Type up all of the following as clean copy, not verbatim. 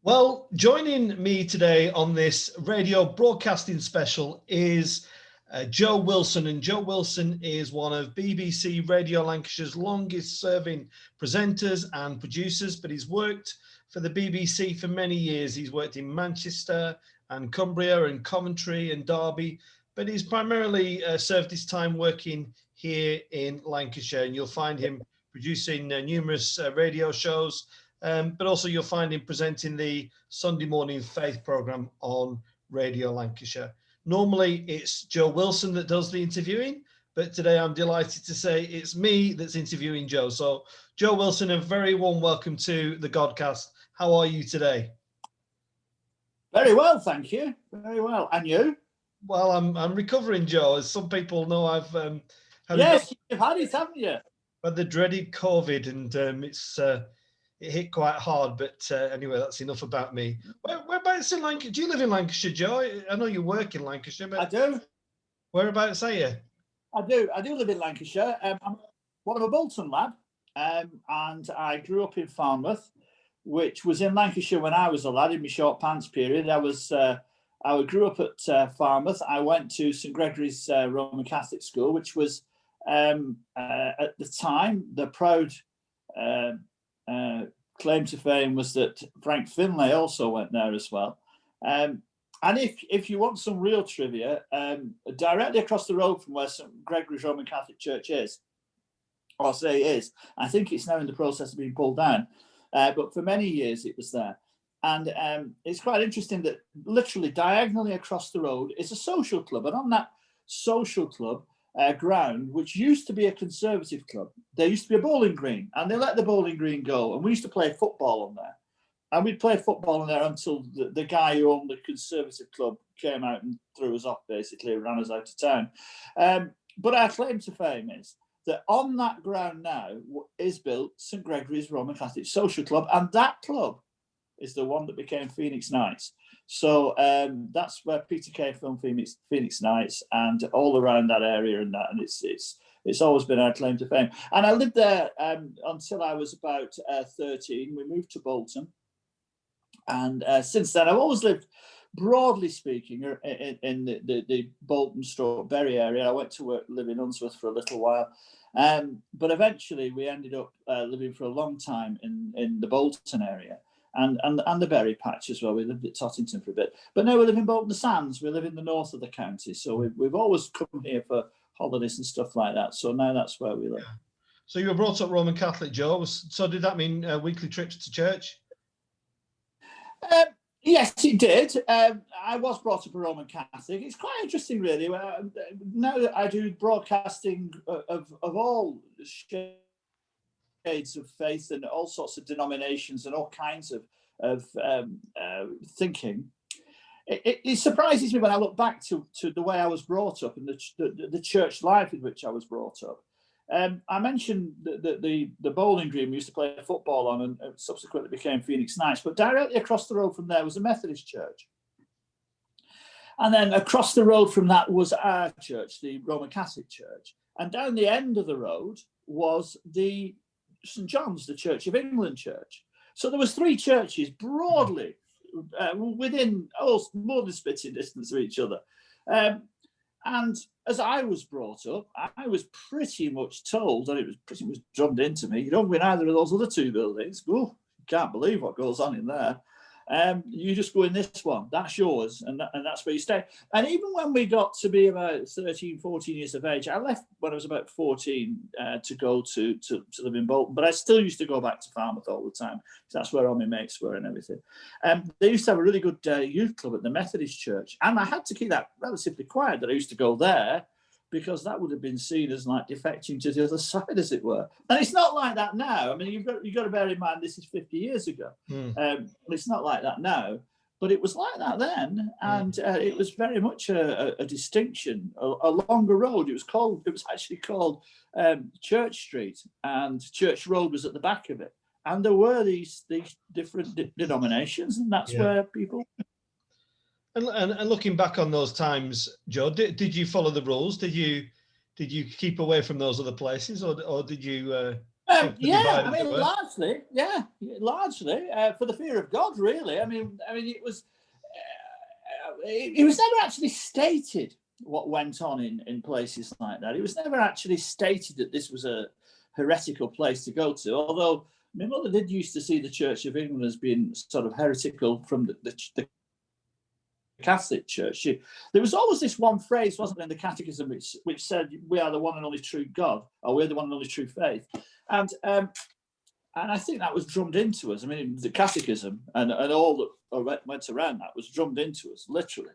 Well, joining me today on this radio broadcasting special is Joe Wilson. And Joe Wilson is one of BBC Radio Lancashire's longest serving presenters and producers, but he's worked for the BBC for many years. He's worked in Manchester and Cumbria and Coventry and Derby, but he's primarily served his time working here in Lancashire. And you'll find him producing numerous radio shows, but also you'll find him presenting the Sunday morning faith programme on Radio Lancashire. Normally it's Joe Wilson that does the interviewing, but today I'm delighted to say it's me that's interviewing Joe. So Joe Wilson, a very warm welcome to the Godcast. How are you today? Very well, thank you. Very well. And you? Well, I'm recovering, Joe. As some people know, I've yes, you've had it, haven't you? Had the dreaded COVID, and it hit quite hard. But anyway, that's enough about me. Whereabouts in Lancashire? Do you live in Lancashire, Joe? I know you work in Lancashire, but I do. Whereabouts are you? I do live in Lancashire. I'm one of a Bolton lad, and I grew up in Falmouth, which was in Lancashire when I was a lad in my short pants period. I grew up at Falmouth. I went to St Gregory's Roman Catholic School, which was at the time the proud claim to fame was that Frank Finlay also went there as well. And if you want some real trivia, directly across the road from where St Gregory's Roman Catholic Church is, or say is, I think it's now in the process of being pulled down. But for many years it was there. And it's quite interesting that literally diagonally across the road is a social club. And on that social club ground, which used to be a Conservative club, there used to be a bowling green, and they let the bowling green go. And we used to play football on there. And we'd play football on there until the guy who owned the Conservative club came out and threw us off, basically, ran us out of town. But our claim to fame is that on that ground now is built St Gregory's Roman Catholic Social Club, and that club is the one that became Phoenix Knights. So that's where Peter Kay filmed Phoenix Knights, and all around that area, and it's always been our claim to fame. And I lived there until I was about 13. We moved to Bolton, and since then I've always lived, broadly speaking, in the Bolton/Bury area. I went to live in Unsworth for a little while. But eventually we ended up living for a long time in the Bolton area and the Bury patch as well. We lived at Tottington for a bit. But now we live in Bolton le Sands. We live in the north of the county. So we've always come here for holidays and stuff like that. So now that's where we live. So you were brought up Roman Catholic, Joe. So did that mean weekly trips to church? Yes, it did. I was brought up a Roman Catholic. It's quite interesting, really. Now that I do broadcasting of all shades of faith and all sorts of denominations and all kinds of thinking, it surprises me when I look back to the way I was brought up and the church life in which I was brought up. I mentioned the bowling green we used to play football on, and subsequently became Phoenix Knights. But directly across the road from there was a Methodist church. And then across the road from that was our church, the Roman Catholic Church. And down the end of the road was the St John's, the Church of England church. So there was three churches broadly within more than spitting distance of each other. And as I was brought up, I was pretty much told, and it was pretty much drummed into me, you don't go in either of those other two buildings. Oh, you can't believe what goes on in there. You just go in this one, that's yours, and that's where you stay. And even when we got to be about 13, 14 years of age, I left when I was about 14 to go to live in Bolton, but I still used to go back to Falmouth all the time, because that's where all my mates were and everything. They used to have a really good youth club at the Methodist church, and I had to keep that relatively quiet that I used to go there, because that would have been seen as like defecting to the other side, as it were. And it's not like that now. I mean, you've got to bear in mind this is 50 years ago. It's not like that now, but it was like that then, and it was very much a distinction along the road. It was actually called Church Street, and Church Road was at the back of it, and there were these different denominations, and that's where people. And looking back on those times, Joe, did you follow the rules? Did you keep away from those other places, or did you? Yeah, I mean, largely for the fear of God, really. I mean, it was never actually stated what went on in places like that. It was never actually stated that this was a heretical place to go to, although my mother did used to see the Church of England as being sort of heretical from the Catholic Church. There was always this one phrase, wasn't there, in the Catechism, which said, "We are the one and only true God," or "We're the one and only true faith," and I think that was drummed into us. I mean, the Catechism and all that went around that was drummed into us, literally,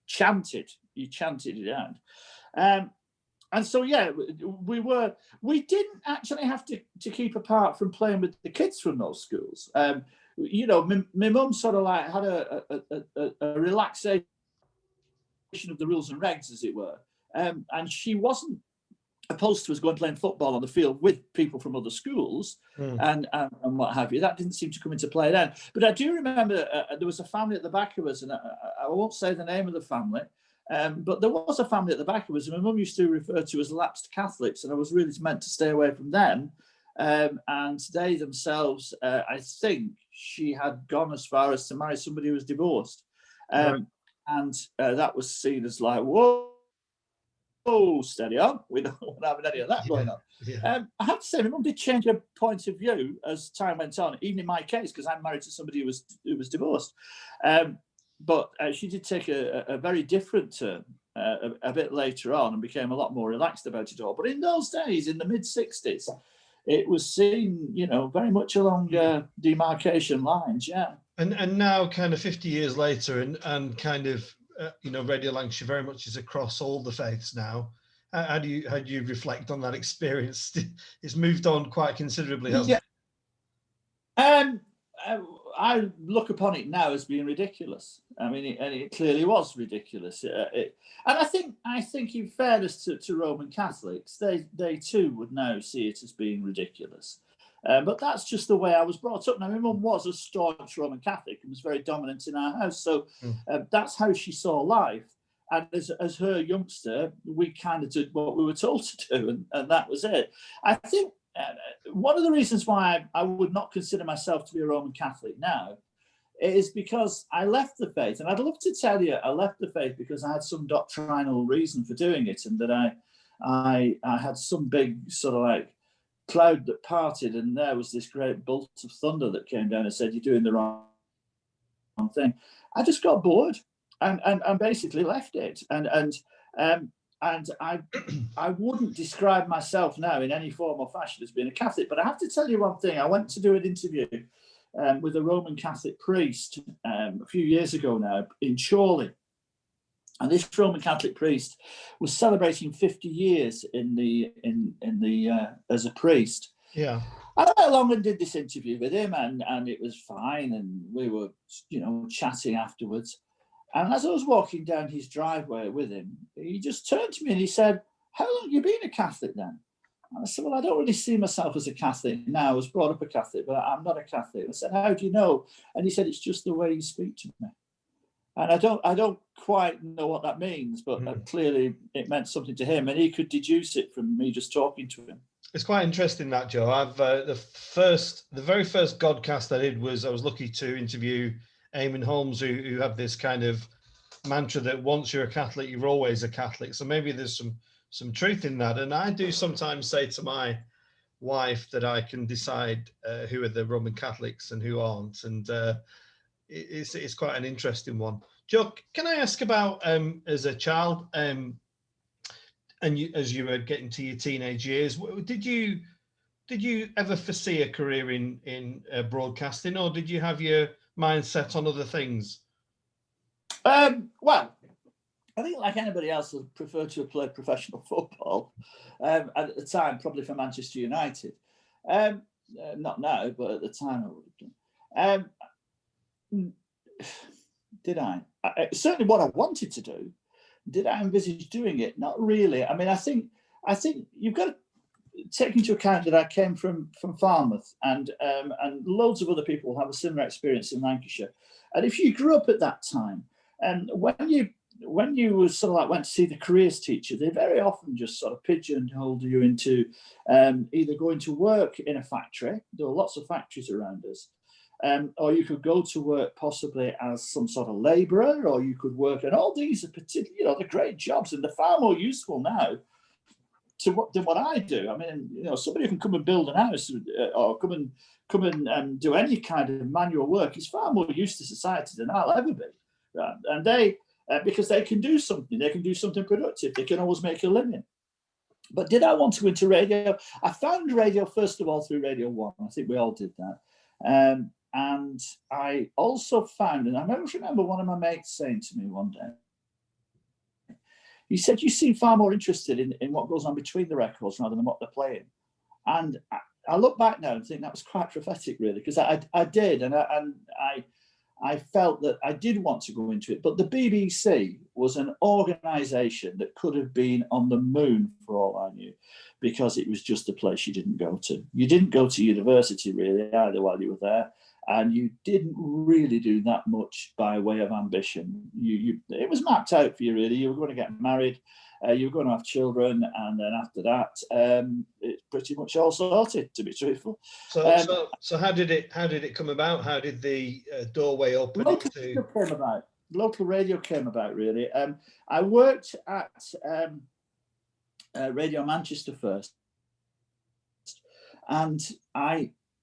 chanted. You chanted it out. And so, yeah, we didn't actually have to keep apart from playing with the kids from those schools. My mum sort of like had a relaxation of the rules and regs, as it were. And she wasn't opposed to us going playing football on the field with people from other schools and what have you. That didn't seem to come into play then. But I do remember there was a family at the back of us, and I won't say the name of the family, but there was a family at the back of us, and my mum used to refer to as lapsed Catholics, and I was really meant to stay away from them. And they themselves, I think she had gone as far as to marry somebody who was divorced. Right. And that was seen as like, whoa, steady on. We don't want to have any of that going on. Yeah. I have to say, my mum did change her point of view as time went on, even in my case, because I'm married to somebody who was divorced. But she did take a very different turn a bit later on and became a lot more relaxed about it all. But in those days, in the mid-60s, it was seen, very much along demarcation lines, yeah. And now, kind of 50 years later, and kind of, Radio Lancashire very much is across all the faiths now. How do you reflect on that experience? It's moved on quite considerably, hasn't it? I look upon it now as being ridiculous. I mean, it clearly was ridiculous. And I think, in fairness to Roman Catholics, they too would now see it as being ridiculous. But that's just the way I was brought up. Now, my mum was a staunch Roman Catholic and was very dominant in our house, so that's how she saw life. And as her youngster, we kind of did what we were told to do, and that was it. I think one of the reasons why I would not consider myself to be a Roman Catholic now is because I left the faith. And I'd love to tell you I left the faith because I had some doctrinal reason for doing it, and that I had some big sort of like cloud that parted, and there was this great bolt of thunder that came down and said, "You're doing the wrong thing." I just got bored and basically left it. And I wouldn't describe myself now in any form or fashion as being a Catholic. But I have to tell you one thing. I went to do an interview with a Roman Catholic priest a few years ago now in Chorley. And this Roman Catholic priest was celebrating 50 years in the as a priest. Yeah. I went along and did this interview with him, and it was fine. And we were, chatting afterwards. And as I was walking down his driveway with him, he just turned to me and he said, "How long have you been a Catholic then?" And I said, "Well, I don't really see myself as a Catholic now. I was brought up a Catholic, but I'm not a Catholic." I said, "How do you know?" And he said, "It's just the way you speak to me." And I don't quite know what that means, but clearly it meant something to him, and he could deduce it from me just talking to him. It's quite interesting that, Joe. I've the very first Godcast I did was I was lucky to interview Eamon Holmes, who have this kind of mantra that once you're a Catholic, you're always a Catholic. So maybe there's some truth in that. And I do sometimes say to my wife that I can decide who are the Roman Catholics and who aren't. And it's quite an interesting one. Joe, can I ask about as a child, and as you were getting to your teenage years, did you ever foresee a career in broadcasting, or did you have your mind set on other things? Well, I think like anybody else, I prefer to have played professional football. At the time, probably for Manchester United. Not now, but at the time I would have done. Did I? Certainly what I wanted to do. Did I envisage doing it? Not really. I mean, I think you've got to take into account that I came from Falmouth, and loads of other people have a similar experience in Lancashire. And if you grew up at that time, and when when you were sort of like went to see the careers teacher, they very often just sort of pigeonholed you into either going to work in a factory. There were lots of factories around us. Or you could go to work possibly as some sort of labourer, or you could work, and all these are particularly, you know, they're great jobs, and they're far more useful now than what I do. I mean, you know, somebody who can come and build an house or come and do any kind of manual work is far more use to society than I'll ever be. Right? And they, because they can do something productive. They can always make a living. But did I want to go into radio? I found radio, first of all, through Radio 1. I think we all did that. And I also found, and I remember one of my mates saying to me one day, he said, you seem far more interested in what goes on between the records rather than what they're playing. And I look back now and think that was quite prophetic, really, because I did. And I felt that I did want to go into it. But the BBC was an organisation that could have been on the moon for all I knew, because it was just a place you didn't go to. You didn't go to university, really, either, while you were there. And you didn't really do that much by way of ambition. It was mapped out for you, really. You were going to get married, you were going to have children, and then after that, it's pretty much all sorted, to be truthful. So how did it come about? How did the doorway open? Local radio came about, really. I worked at Radio Manchester first, and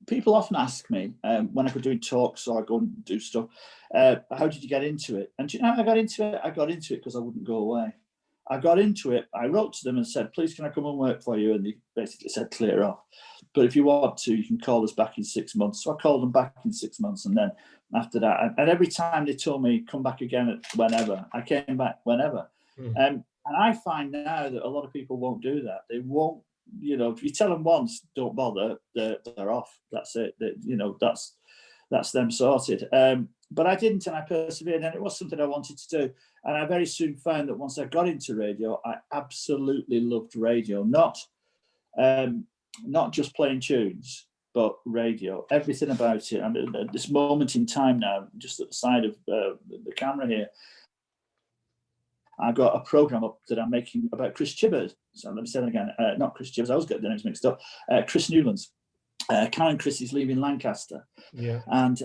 people often ask me when I go doing talks or I go and do stuff, how did you get into it? And do you know how I got into it? I got into it because I wouldn't go away. I got into it. I wrote to them and said, please, can I come and work for you? And they basically said, clear off. But if you want to, you can call us back in 6 months. So I called them back in 6 months. And then after that, and every time they told me, come back again whenever, I came back whenever. And I find now that a lot of people won't do that. They won't. You know, if you tell them once, don't bother, they're off. That's it. That's them sorted. But I didn't, and I persevered, and it was something I wanted to do. And I very soon found that once I got into radio, I absolutely loved radio. Not just playing tunes, but radio. Everything about it. I mean, at this moment in time now, just at the side of the camera here, I've got a programme up that I'm making about Chris Chibbers. So let me say that again. Not Chris Chibbers. I always get the names mixed up. Chris Newlands. Karen Chris is leaving Lancaster. Yeah. And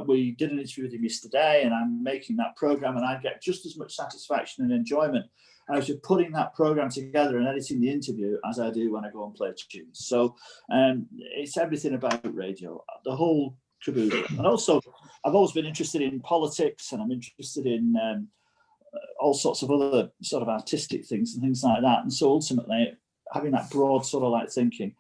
we did an interview with him yesterday, and I'm making that programme, and I get just as much satisfaction and enjoyment out of putting that programme together and editing the interview as I do when I go and play tunes. So it's everything about radio, the whole caboodle. And also, I've always been interested in politics, and I'm interested in all sorts of other sort of artistic things and things like that. And so ultimately, having that broad sort of like thinking,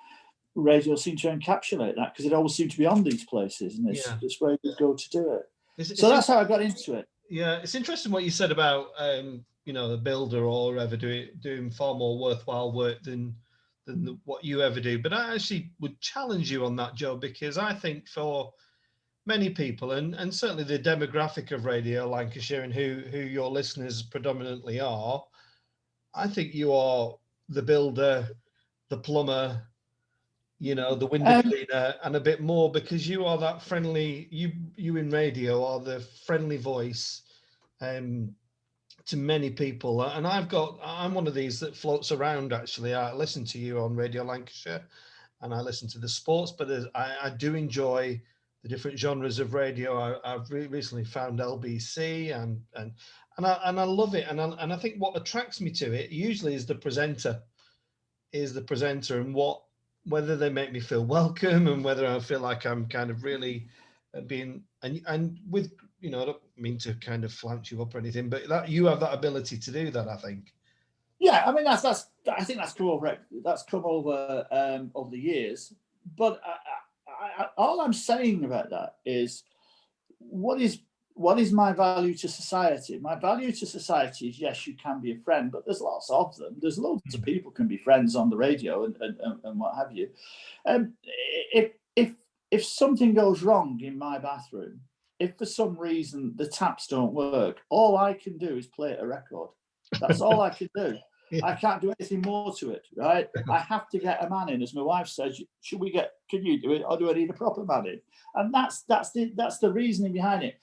radio seemed to encapsulate that, because it always seemed to be on these places, and it's where you go to do it. So that's how I got into it. Yeah, it's interesting what you said about the builder or ever doing far more worthwhile work than what you ever do. But I actually would challenge you on that, Joe, because I think for many people, and certainly the demographic of Radio Lancashire and who your listeners predominantly are, I think you are the builder, the plumber, the window cleaner, and a bit more, because you are that friendly, you in radio are the friendly voice to many people. And I'm one of these that floats around, actually. I listen to you on Radio Lancashire and I listen to the sports, but I do enjoy the different genres of radio. I've recently found LBC and I love it. And I think what attracts me to it usually is the presenter, and whether they make me feel welcome and whether I feel like I'm kind of really being, and with, I don't mean to kind of flounce you up or anything, but that you have that ability to do that, I think. Yeah, I mean, I think that's come over over the years. But all I'm saying about that is, what is my value to society? My value to society is, yes, you can be a friend, but there's lots of them. There's loads of people can be friends on the radio and what have you. If something goes wrong in my bathroom, if for some reason the taps don't work, all I can do is play a record. That's all I can do. I can't do anything more to it, right? I have to get a man in, as my wife says. Can you do it, or do I need a proper man in? And that's the reasoning behind it.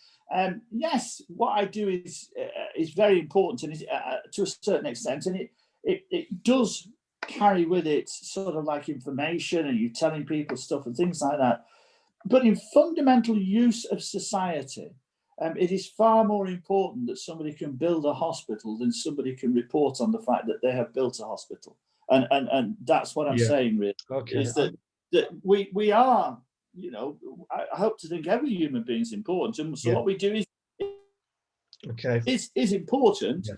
Yes, what I do is very important, and to a certain extent, and it does carry with it sort of like information, and you're telling people stuff and things like that. But in fundamental use of society, it is far more important that somebody can build a hospital than somebody can report on the fact that they have built a hospital. And that's what I'm saying, really. Okay. Is that we are, I hope to think every human being is important. And so what we do is important. Yeah.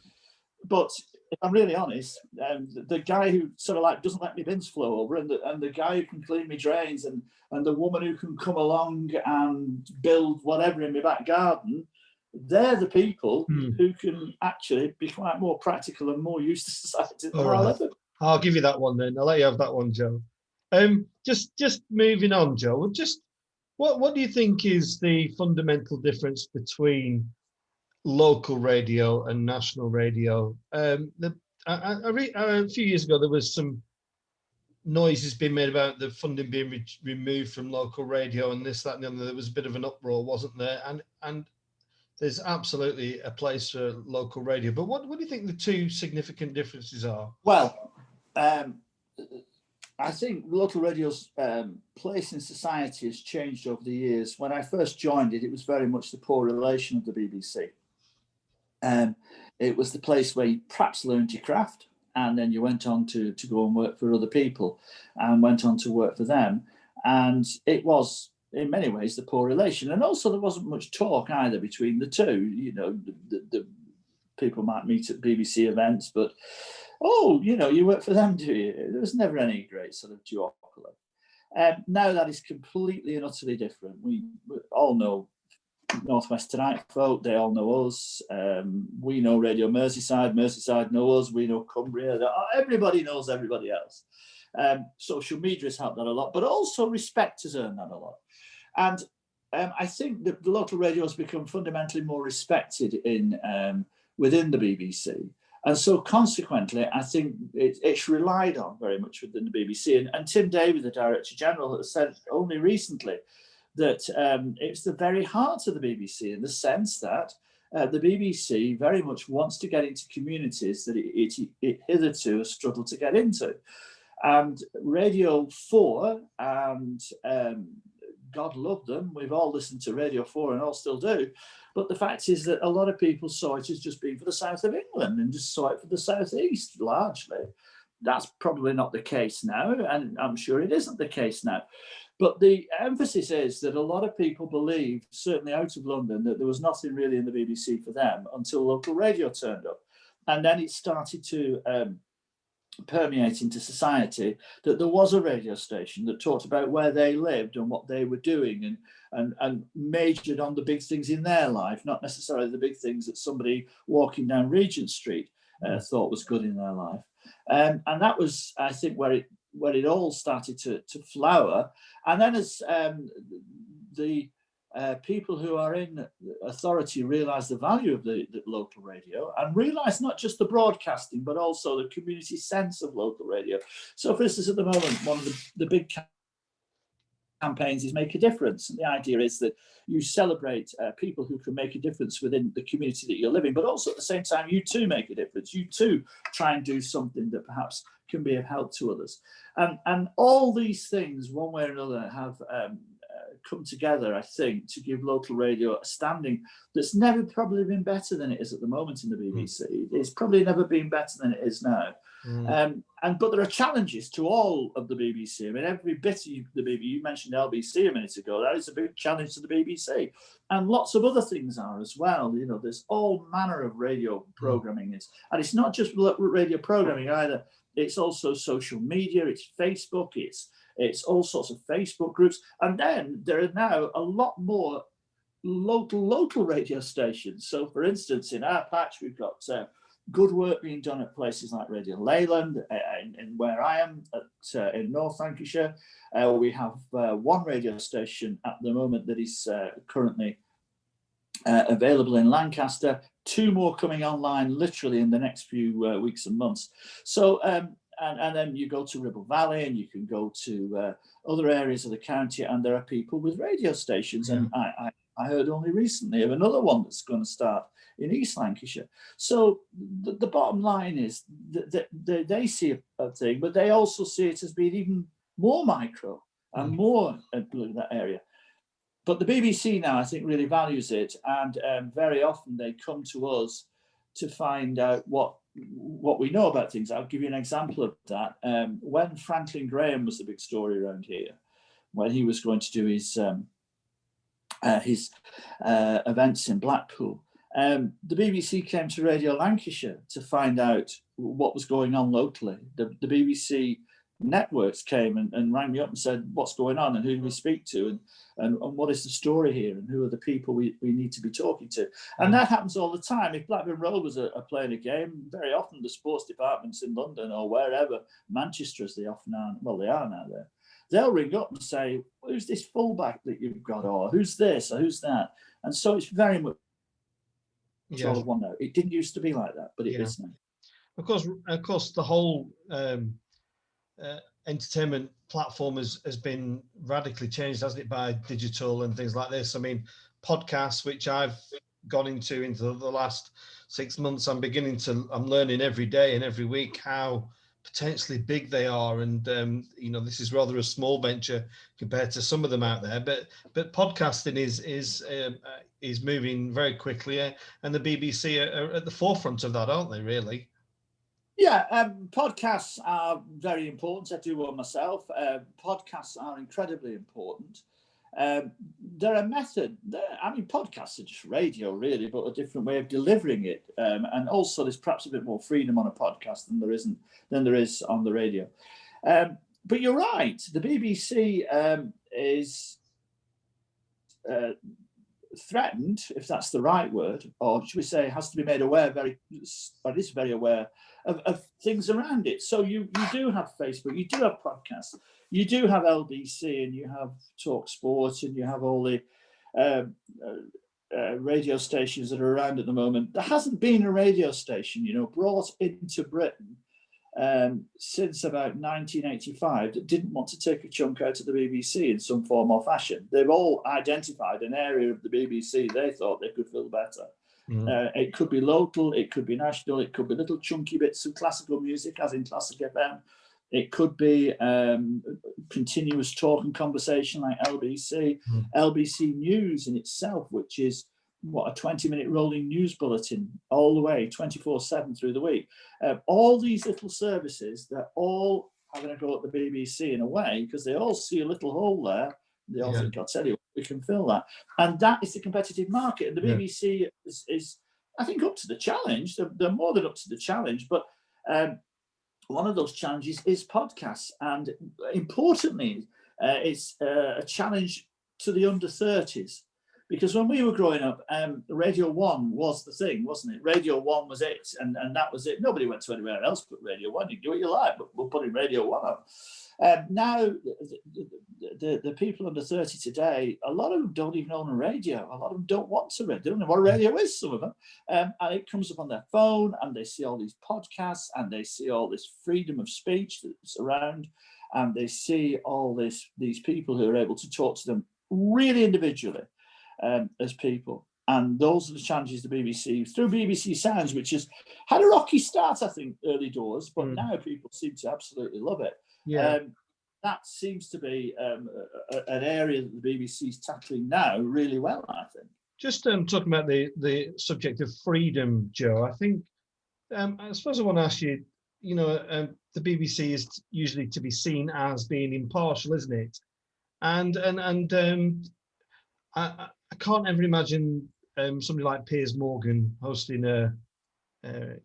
But if I'm really honest, the guy who sort of like doesn't let me bins flow over, and the guy who can clean me drains, and the woman who can come along and build whatever in my back garden, they're the people who can actually be quite more practical and more used to society than I'll ever. I'll give you that one then. I'll let you have that one, Joe. Just moving on, Joe. Just what do you think is the fundamental difference between local radio and national radio? A few years ago, there was some noises being made about the funding being removed from local radio and this, that, and the other. There was a bit of an uproar, wasn't there? And there's absolutely a place for local radio. But what do you think the two significant differences are? Well, I think local radio's place in society has changed over the years. When I first joined it, it was very much the poor relation of the BBC. It was the place where you perhaps learned your craft, and then you went on to go and work for other people and went on to work for them. And it was, in many ways, the poor relation. And also there wasn't much talk either between the two. The people might meet at BBC events, but, you work for them, do you? There was never any great sort of duopoly. Now that is completely and utterly different. We all know North West Tonight folk, they all know us. We know Radio Merseyside know us, we know Cumbria. Everybody knows everybody else. Social media has helped that a lot, but also respect has earned that a lot. And I think that the local radio has become fundamentally more respected within the BBC. And so consequently, I think it's relied on very much within the BBC. And Tim Davie, the Director General, has said only recently that it's the very heart of the BBC, in the sense that the BBC very much wants to get into communities that it hitherto has struggled to get into. And Radio 4, and God love them, we've all listened to Radio 4 and all still do, but the fact is that a lot of people saw it as just being for the south of England and just saw it for the southeast largely. That's probably not the case now, and I'm sure it isn't the case now. But the emphasis is that a lot of people believed, certainly out of London, that there was nothing really in the BBC for them until local radio turned up. And then it started to permeate into society that there was a radio station that talked about where they lived and what they were doing, and majored on the big things in their life, not necessarily the big things that somebody walking down Regent Street thought was good in their life. And that was, I think, where it all started to flower. And then as the people who are in authority realise the value of the local radio, and realise not just the broadcasting, but also the community sense of local radio. So, for instance, at the moment, one of the big campaigns is Make a Difference. And the idea is that you celebrate people who can make a difference within the community that you're living, but also at the same time, you too make a difference. You too try and do something that perhaps can be of help to others. And all these things, one way or another, have come together, I think, to give local radio a standing that's never probably been better than it is at the moment in the BBC. It's probably never been better than it is now. But there are challenges to all of the BBC. I mean, every bit of the BBC, you mentioned LBC a minute ago, that is a big challenge to the BBC. And lots of other things are as well. There's all manner of radio programming. And it's not just radio programming either. It's also social media, it's Facebook, it's all sorts of Facebook groups. And then there are now a lot more local radio stations. So, for instance, in our patch, we've got good work being done at places like Radio Leyland, and where I am in North Lancashire. We have one radio station at the moment that is currently available in Lancaster, 2 more coming online literally in the next few weeks and months. So, and then you go to Ribble Valley, and you can go to other areas of the county, and there are people with radio stations. And I heard only recently of another one that's going to start in East Lancashire. So the bottom line is that they see a thing, but they also see it as being even more micro and more in that area. But the BBC now, I think, really values it, and very often they come to us to find out what we know about things. I'll give you an example of that. When Franklin Graham was the big story around here, when he was going to do his events in Blackpool, the BBC came to Radio Lancashire to find out what was going on locally. The BBC networks came and rang me up and said, what's going on, and who do we speak to, and what is the story here, and who are the people we need to be talking to. And that happens all the time. If Blackburn Rovers are playing a game, very often the sports departments in London or wherever, Manchester as they often are, well, they are now there, they'll ring up and say, who's this fullback that you've got, or who's this, or who's that. And so it's very much all of one now. It didn't used to be like that, but it is now. Of course, the whole entertainment platform has been radically changed, hasn't it, by digital and things like this. I mean, podcasts, which I've gone into the last 6 months, I'm learning every day and every week how potentially big they are, and this is rather a small venture compared to some of them out there, but podcasting is moving very quickly, and the BBC are at the forefront of that, aren't they, really? Yeah, podcasts are very important. I do one myself. Podcasts are incredibly important. They're a method. Podcasts are just radio, really, but a different way of delivering it. And also, there's perhaps a bit more freedom on a podcast than there is on the radio. But you're right. The BBC is threatened, if that's the right word, or should we say, has to be made aware is very aware of things around it. So you do have Facebook, you do have podcasts, you do have LBC, and you have Talk Sport, and you have all the radio stations that are around at the moment. There hasn't been a radio station, brought into Britain since about 1985 that didn't want to take a chunk out of the BBC in some form or fashion. They've all identified an area of the BBC they thought they could fill better. It could be local, it could be national, it could be little chunky bits of classical music, as in Classic FM. It could be continuous talk and conversation like LBC. LBC News in itself, which is a 20-minute rolling news bulletin all the way, 24/7 through the week. All these little services, they're all having a go at the BBC in a way, because they all see a little hole there. They all think, I'll tell you, we can fill that. And that is the competitive market. And the BBC is, I think, up to the challenge. They're more than up to the challenge. But one of those challenges is podcasts. And importantly, it's a challenge to the under 30s. Because when we were growing up, Radio 1 was the thing, wasn't it? Radio 1 was it, and that was it. Nobody went to anywhere else but Radio 1. You can do what you like, but we're putting Radio 1 on. Now, the people under 30 today, a lot of them don't even own a radio. A lot of them don't want to read. They don't know what a radio is, some of them. And it comes up on their phone, and they see all these podcasts, and they see all this freedom of speech that's around, and they see all these people who are able to talk to them really individually. As people, and those are the challenges the BBC through BBC Sounds, which has had a rocky start, I think, early doors, but now people seem to absolutely love it. That seems to be an area that the BBC is tackling now really well, I think. Just talking about the subject of freedom, Joe, I think I suppose I want to ask you, the BBC is usually to be seen as being impartial, isn't it? And I can't ever imagine somebody like Piers Morgan hosting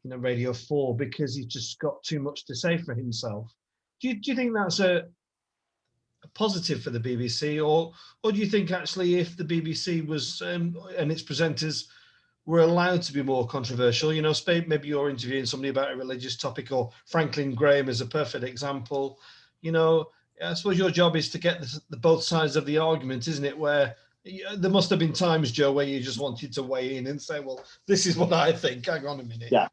Radio 4, because he's just got too much to say for himself. Do you think that's a positive for the BBC, or do you think actually if the BBC was and its presenters were allowed to be more controversial, maybe you're interviewing somebody about a religious topic, or Franklin Graham is a perfect example, I suppose your job is to get the both sides of the argument, isn't it? Where there must have been times, Joe, where you just wanted to weigh in and say, well, this is what I think. Hang on a minute. Yeah.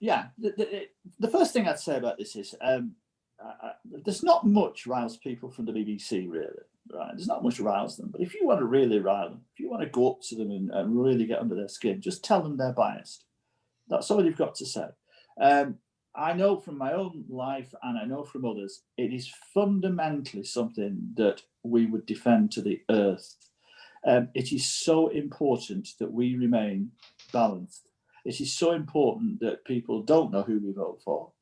Yeah. The first thing I'd say about this is there's not much riles people from the BBC, really. Right? There's not much riles them. But if you want to really rile them, if you want to go up to them and really get under their skin, just tell them they're biased. That's all you've got to say. I know from my own life, and I know from others, it is fundamentally something that we would defend to the earth. It is so important that we remain balanced. It is so important that people don't know who we vote for.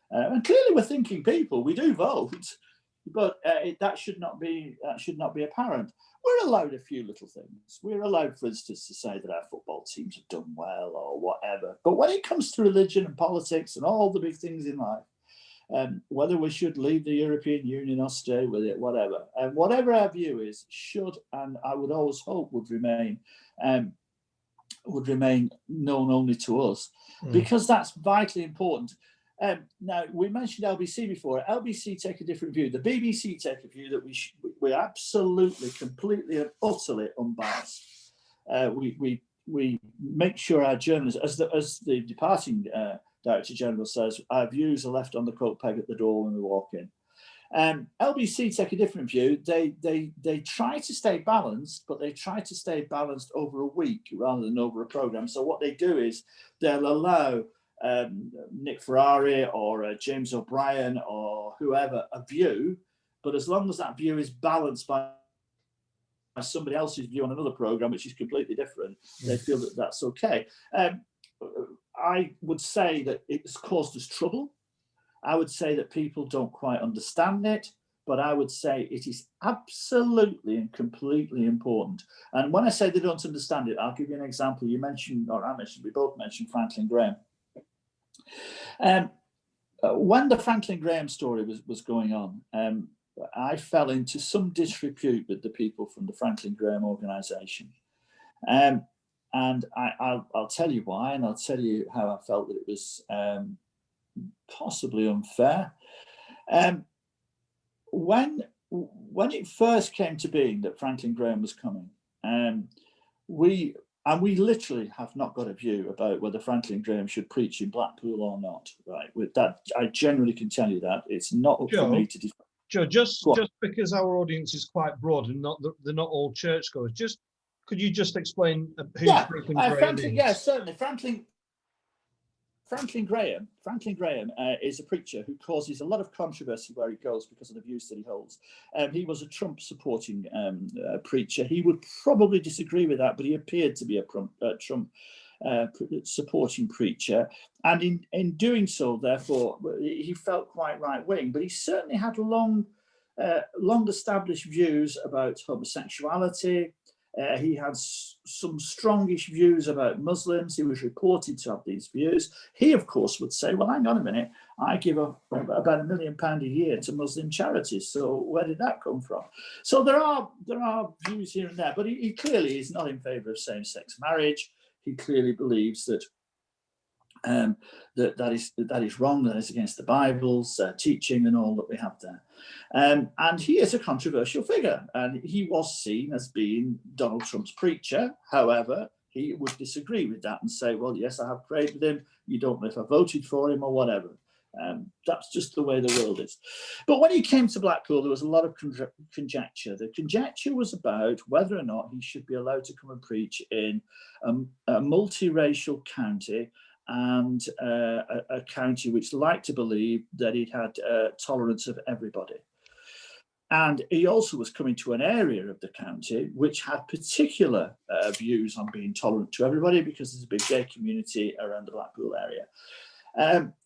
And clearly we're thinking people, we do vote, but that should not be apparent. We're allowed a few little things. We're allowed, for instance, to say that our football teams have done well or whatever. But when it comes to religion and politics and all the big things in life, whether we should leave the European Union or stay with it, whatever, and whatever our view is, should, and I would always hope would remain known only to us, because that's vitally important. Now, we mentioned LBC before. LBC take a different view. The BBC take a view that we're absolutely, completely and utterly unbiased. We make sure our journalists, as the departing Director General says, our views are left on the coat peg at the door when we walk in. LBC take a different view. They try to stay balanced, but they try to stay balanced over a week rather than over a programme. So what they do is they'll allow Nick Ferrari or James O'Brien or whoever a view, but as long as that view is balanced by somebody else's view on another programme, which is completely different, they feel that that's okay. I would say that it's caused us trouble. I would say that people don't quite understand it, but I would say it is absolutely and completely important. And when I say they don't understand it, I'll give you an example. You mentioned, or I mentioned, we both mentioned Franklin Graham. When the Franklin Graham story was going on, I fell into some disrepute with the people from the Franklin Graham organisation. And I'll tell you why, and I'll tell you how I felt that it was possibly unfair. When it first came to being that Franklin Graham was coming, we literally have not got a view about whether Franklin Graham should preach in Blackpool or not. Right, with that, I generally can tell you that it's not up for me to decide. Joe, just because our audience is quite broad and they're not all churchgoers, could you just explain who Franklin Graham is? Yeah, certainly. Franklin Graham is a preacher who causes a lot of controversy where he goes because of the views that he holds. He was a Trump supporting preacher. He would probably disagree with that, but he appeared to be a Trump supporting preacher. And in doing so, therefore, he felt quite right wing, but he certainly had long established views about homosexuality. He had some strongish views about Muslims. He was reported to have these views. He, of course, would say, well, hang on a minute, I give about £1 million a year to Muslim charities. So where did that come from? So there are views here and there, but he clearly is not in favour of same-sex marriage. He clearly believes that that is wrong, that is against the Bible's teaching and all that we have there. And he is a controversial figure, and he was seen as being Donald Trump's preacher. However, he would disagree with that and say, well, yes, I have prayed with him. You don't know if I voted for him or whatever. That's just the way the world is. But when he came to Blackpool, there was a lot of conjecture. The conjecture was about whether or not he should be allowed to come and preach in a multiracial county, and a county which liked to believe that it had tolerance of everybody. And he also was coming to an area of the county which had particular views on being tolerant to everybody, because there's a big gay community around the Blackpool area.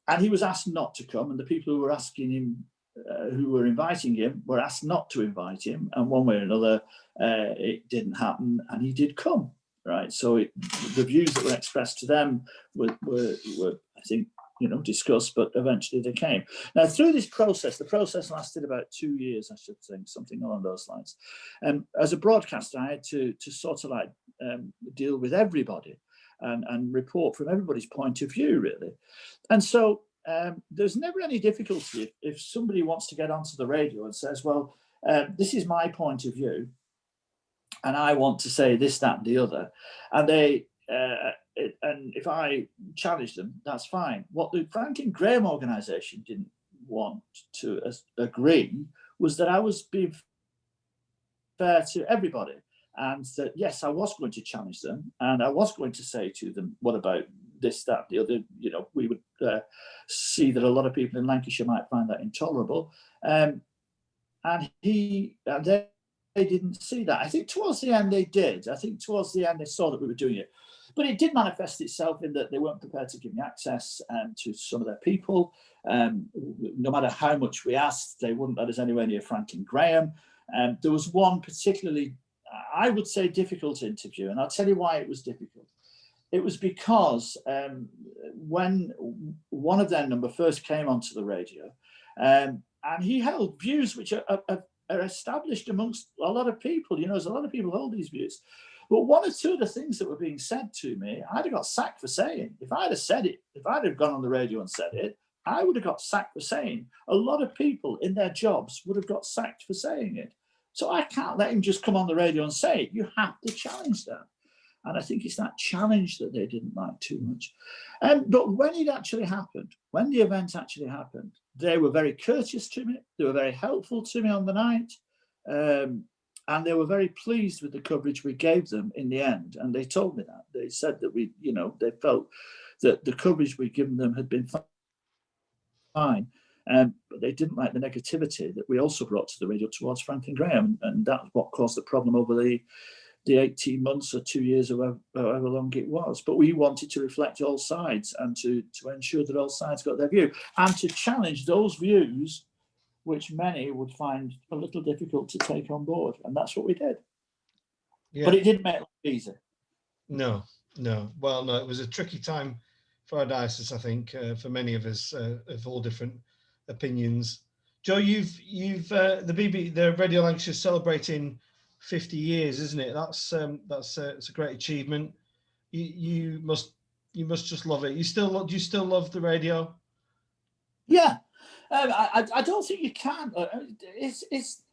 And he was asked not to come, and the people who were asking him, who were inviting him, were asked not to invite him. And one way or another, it didn't happen, and he did come. Right, so the views that were expressed to them were I think, discussed, but eventually they came. Now, through this process, the process lasted about 2 years, I should think, something along those lines. As a broadcaster, I had to sort of deal with everybody and report from everybody's point of view, really. And so there's never any difficulty if somebody wants to get onto the radio and says, well, this is my point of view, and I want to say this, that, and the other, and and if I challenge them, that's fine. What the Franklin Graham organisation didn't want to agree was that I was being fair to everybody, and that yes, I was going to challenge them, and I was going to say to them, what about this, that, the other? You know, we would see that a lot of people in Lancashire might find that intolerable, and they didn't see that. I think towards the end they did. I think towards the end they saw that we were doing it, but it did manifest itself in that they weren't prepared to give me access to some of their people. No matter how much we asked, they wouldn't let us anywhere near Franklin Graham. There was one particularly, I would say, difficult interview, and I'll tell you why it was difficult. It was because when one of their number first came onto the radio, and he held views which are established amongst a lot of people. You know, there's a lot of people who hold these views. But one or two of the things that were being said to me, I'd have got sacked for saying. If I'd have said it, if I'd have gone on the radio and said it, I would have got sacked for saying. A lot of people in their jobs would have got sacked for saying it. So I can't let him just come on the radio and say it. You have to challenge that. And I think it's that challenge that they didn't like too much. But when it actually happened, when the event actually happened, they were very courteous to me. They were very helpful to me on the night. And they were very pleased with the coverage we gave them in the end. And they told me that. They said that they felt that the coverage we'd given them had been fine. But they didn't like the negativity that we also brought to the radio towards Franklin Graham. And that's what caused the problem over the 18 months or 2 years or however long it was. But we wanted to reflect all sides and to ensure that all sides got their view and to challenge those views which many would find a little difficult to take on board. And that's what we did. Yeah. But it didn't make it easy. No. Well, no, it was a tricky time for our diocese, I think, for many of us of all different opinions. Joe, you've the Radio Lancashire celebrating 50 years, isn't it? It's a great achievement. You must just love it. Do you still love the radio? Yeah, I don't think you can. It's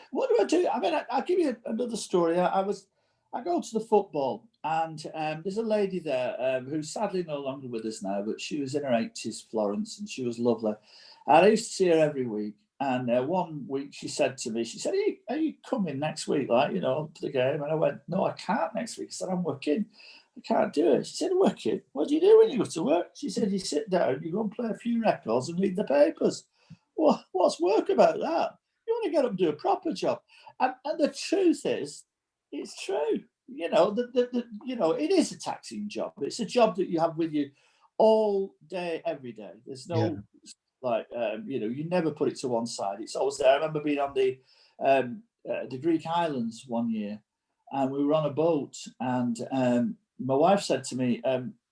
what do I do? I mean, I'll give you another story. I go to the football, and there's a lady there who's sadly no longer with us now, but she was in her 80s, Florence, and she was lovely. And I used to see her every week. And one week she said to me, are you coming next week, to the game? And I went, no, I can't next week. I said, I'm working. I can't do it. She said, working? What do you do when you go to work? She said, you sit down, you go and play a few records and read the papers. Well, what's work about that? You want to get up and do a proper job. And the truth is, it's true. It is a taxing job. It's a job that you have with you all day, every day. There's no... Yeah. You never put it to one side. It's always there. I remember being on the Greek islands one year, and we were on a boat, and my wife said to me,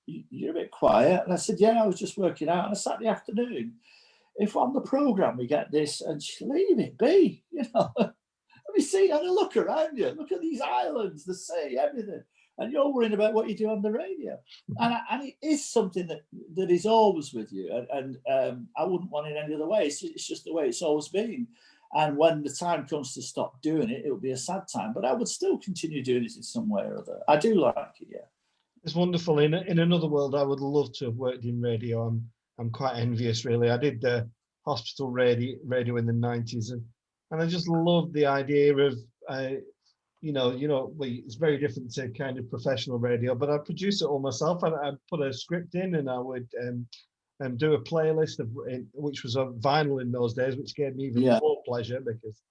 you're a bit quiet. And I said, yeah, I was just working out. And I sat the afternoon. If on the programme we get this, and she leave it be, Let me see, and look around you. Look at these islands, the sea, everything. And you're worrying about what you do on the radio. And it is something that is always with you. And I wouldn't want it any other way. It's just the way it's always been. And when the time comes to stop doing it, it'll be a sad time. But I would still continue doing it in some way or other. I do like it, yeah. It's wonderful. In another world, I would love to have worked in radio. I'm quite envious, really. I did hospital radio in the 90s. And I just love the idea of... it's very different to kind of professional radio, but I produce it all myself, and I'd put a script in, and I would do a playlist which was on vinyl in those days, which gave me even more pleasure because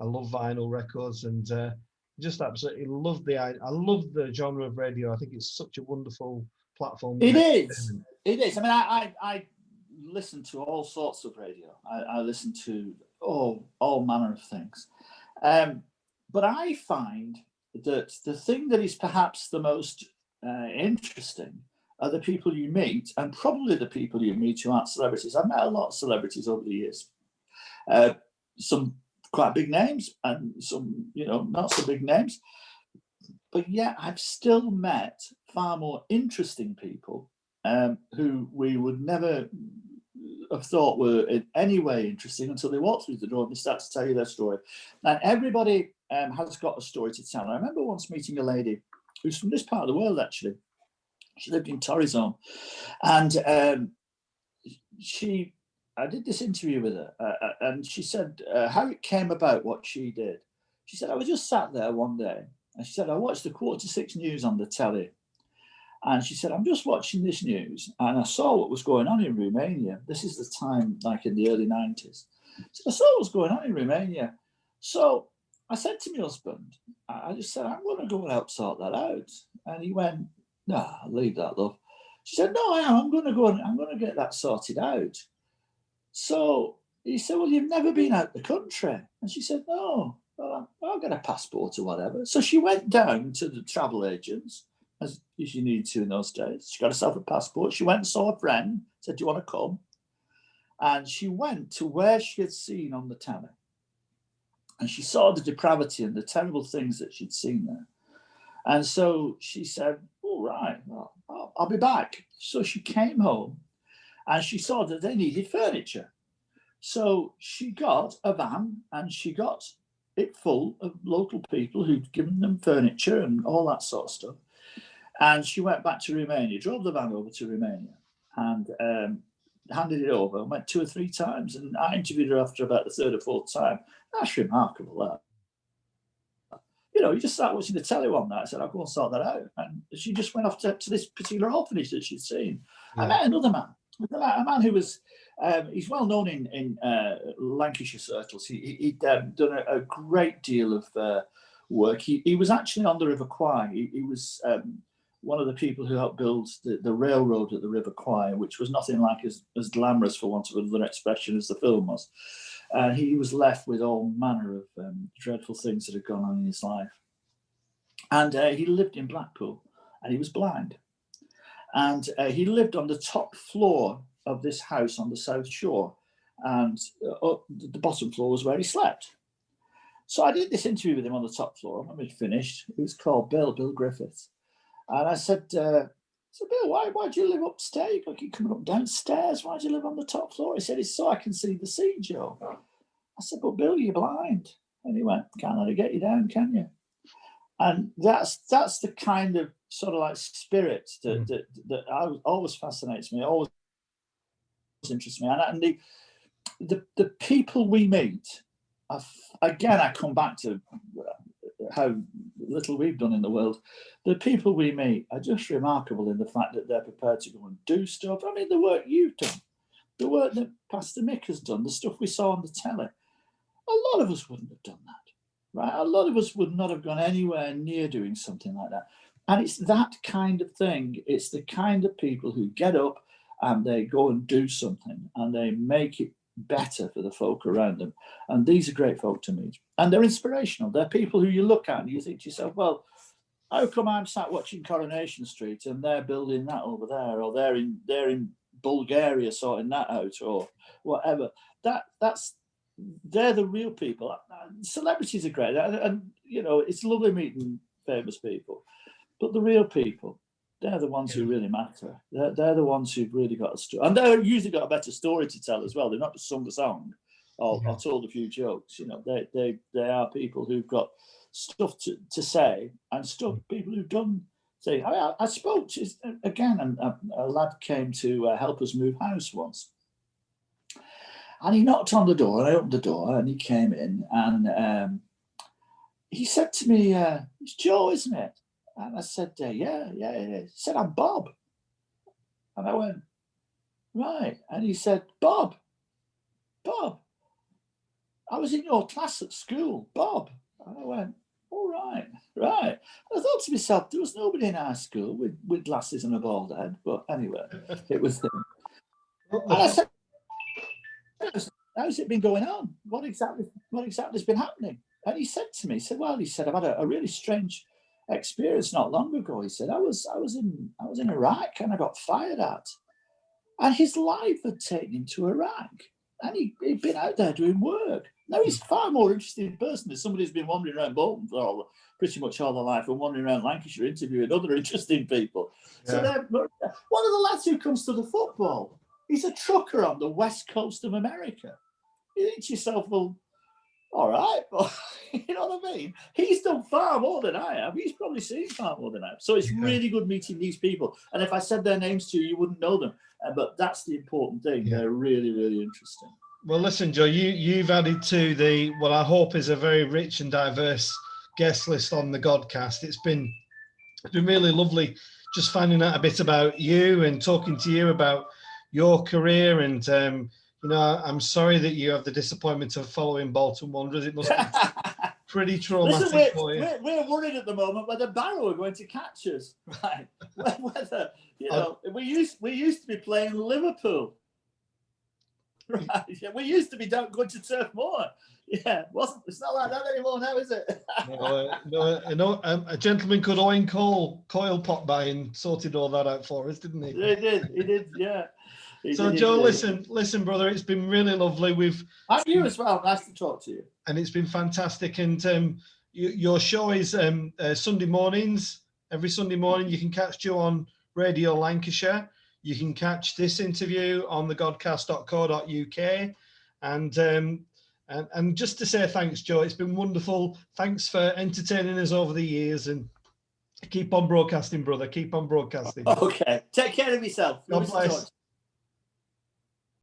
I love vinyl records, and just absolutely love I love the genre of radio. I think it's such a wonderful platform. It is. I mean, I listen to all sorts of radio. I listen to all manner of things. But I find that the thing that is perhaps the most interesting are the people you meet, and probably the people you meet who aren't celebrities. I've met a lot of celebrities over the years. Some quite big names and some, not so big names. But yet I've still met far more interesting people who we would never have thought were in any way interesting until they walk through the door and they start to tell you their story. And everybody has got a story to tell. I remember once meeting a lady who's from this part of the world, actually. She lived in Torrizone. And I did this interview with her, and she said how it came about what she did. She said, I was just sat there one day, and she said, I watched the 5:45 news on the telly. And she said, I'm just watching this news, and I saw what was going on in Romania. This is the time, like in the early 90s. So I saw what was going on in Romania. So I said to my husband, I just said, I'm going to go and help sort that out. And he went, no, leave that, love. She said, no, I am. I'm going to go and I'm going to get that sorted out. So he said, well, you've never been out the country. And she said, no, well, I'll get a passport or whatever. So she went down to the travel agents, as you needed to in those days. She got herself a passport. She went and saw a friend, said, do you want to come? And she went to where she had seen on the telly. And she saw the depravity and the terrible things that she'd seen there. And so she said, all right, well, I'll be back. So she came home and she saw that they needed furniture. So she got a van and she got it full of local people who'd given them furniture and all that sort of stuff. And she went back to Romania, drove the van over to Romania and handed it over and went 2 or 3 times. And I interviewed her after about the 3rd or 4th time. That's remarkable, that. You know, you just start watching the telly one night. I said, I'll go and sort that out. And she just went off to this particular orphanage that she'd seen. Yeah. I met another man, a man who was, he's well known in Lancashire circles. He'd done a great deal of work. He was actually on the River Kwai. He was one of the people who helped build the railroad at the River Kwai, which was nothing like as glamorous, for want of another expression, as the film was. He was left with all manner of dreadful things that had gone on in his life. And he lived in Blackpool, and he was blind. And he lived on the top floor of this house on the South Shore, and the bottom floor was where he slept. So I did this interview with him on the top floor, and we finished. It was called Bill Griffiths. And I said, so Bill, why do you live upstairs? You keep coming up downstairs. Why do you live on the top floor? He said, it's so I can see the sea, Joe. I said, but Bill, you're blind. And he went, can't let it get you down, can you? And that's the kind of sort of like spirit that always fascinates me, always interests me. And the people we meet, again, I come back to how little we've done in the world. The people we meet are just remarkable in the fact that they're prepared to go and do stuff. I mean, the work you've done, the work that Pastor Mick has done, the stuff we saw on the telly, a lot of us wouldn't have done that, right? A lot of us would not have gone anywhere near doing something like that. And it's that kind of thing. It's the kind of people who get up and they go and do something and they make it better for the folk around them. And these are great folk to meet. And they're inspirational. They're people who you look at and you think to yourself, well, how come I'm sat watching Coronation Street and they're building that over there, or they're in Bulgaria sorting that out, or whatever. They're the real people. Celebrities are great, and you know, it's lovely meeting famous people, but the real people, they're the ones who really matter. They're the ones who've really got a story, and they've usually got a better story to tell as well. They're not just sung a song or told a few jokes. You know, they are people who've got stuff to say, and people who've done things. I spoke to, again, and a lad came to help us move house once. And he knocked on the door, and I opened the door, and he came in, and he said to me, it's Joe, isn't it? And I said, yeah. He said, I'm Bob. And I went, right. And he said, Bob, I was in your class at school, Bob. And I went, all right. And I thought to myself, there was nobody in our school with glasses and a bald head, but anyway, it was him. And I said, how's it been going on? What exactly has been happening? And he said to me, I've had a really strange experience not long ago. He said, I was in Iraq and I got fired at. And his life had taken him to Iraq. And he'd been out there doing work. Now he's a far more interesting person than somebody who's been wandering around Bolton for pretty much all their life and wandering around Lancashire interviewing other interesting people. Yeah. So one of the lads who comes to the football, He's a trucker on the west coast of America. You think to yourself, well, all right, but you know what I mean? He's done far more than I have. He's probably seen far more than I have. So it's really good meeting these people. And if I said their names to you, you wouldn't know them. But that's the important thing. Yeah. They're really, really interesting. Well, listen, Joe, you've added to what I hope is a very rich and diverse guest list on the Godcast. It's been really lovely just finding out a bit about you and talking to you about your career. And you know, I'm sorry that you have the disappointment of following Bolton Wanderers. It must be pretty traumatic. Listen, for you. We're worried at the moment whether Barrow are going to catch us. Right? Whether, you know, we used to be playing Liverpool. Right. Yeah, we used to be going to Turf Moor. Yeah, it's not like that anymore now, is it? No, a gentleman called Owen Coyle popped by and sorted all that out for us, didn't he? He did, yeah. So, Joe, listen, brother, it's been really lovely. And you as well. Nice to talk to you. And it's been fantastic. And your show is Sunday mornings. Every Sunday morning, you can catch Joe on Radio Lancashire. You can catch this interview on thegodcast.co.uk. And just to say thanks, Joe, it's been wonderful. Thanks for entertaining us over the years, and keep on broadcasting, brother. Keep on broadcasting. Okay. Take care of yourself. God bless.